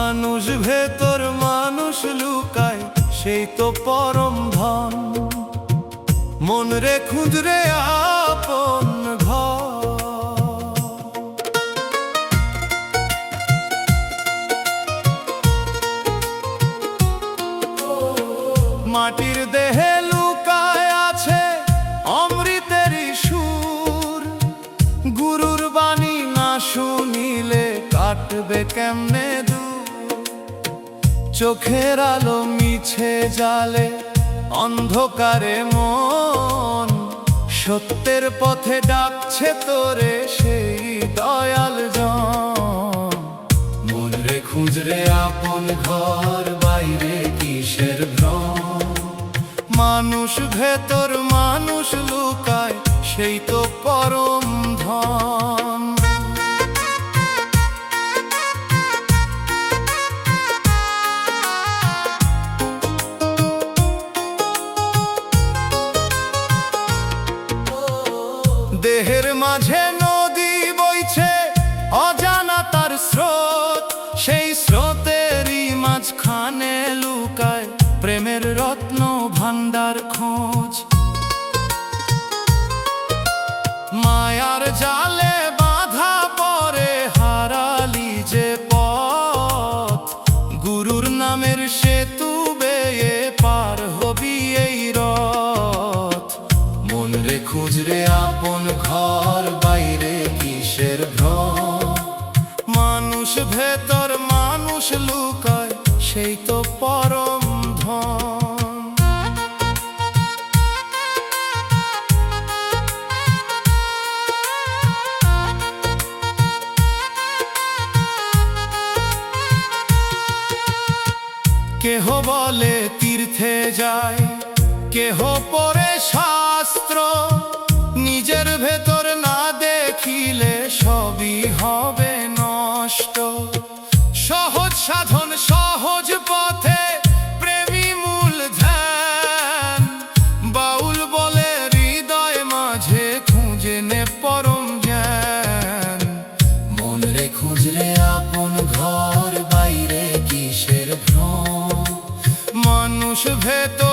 মানুষ ভেতর মানুষ লুকায়, সেই তো পরম ধন। মন রে খুঁজরে আপন ঘর। মাটির দেহে লুকায় আছে অমৃতেরই সুর। গুরুর বাণী না শুনিলে কাটবে কেমনে দূর। চোখের আলো মিছে জালে অন্ধকারে মন। সত্যের পথে ডাকছে তোরে সেই দয়াল জন। মন রে খুঁজরে আপন ঘর, বাইরে কিসের ভ্রম। মানুষ ভেতর মানুষ লুকায়, সেই তো পরম ধন। দেহের মাঝে নদী বইছে অজানা তার স্রোত। সেই স্রোতেরই মাঝখানে লুকায় প্রেমের রত্ন ভান্ডার খোঁজ। মায়ার জালে বাঁধা পরে হারালি যে পথ। গুরুর নামের সেতু বেয়ে পার হবি এই রথ। মন রে খুঁজরে আপন ঘর, বাইরে কিসের ভ্রম। মানুষ ভেতর মানুষ লুকায়, সেই তো পরম ধন। কেহ বলে তীর্থে যায়, কেহ পড়ে শাস্ত্র। নিজের ভেতর না দেখিলে সবই হবে নষ্ট। সহজ সাধন সহজ পথে প্রেমী মূল ধ্যান। বাউল বলে হৃদয় মাঝে খুঁজে নে পরম জ্ঞান। মন রে খুঁজরে আপন ঘর, বাইরে কিসের ভ্রম। মানুষ ভেতর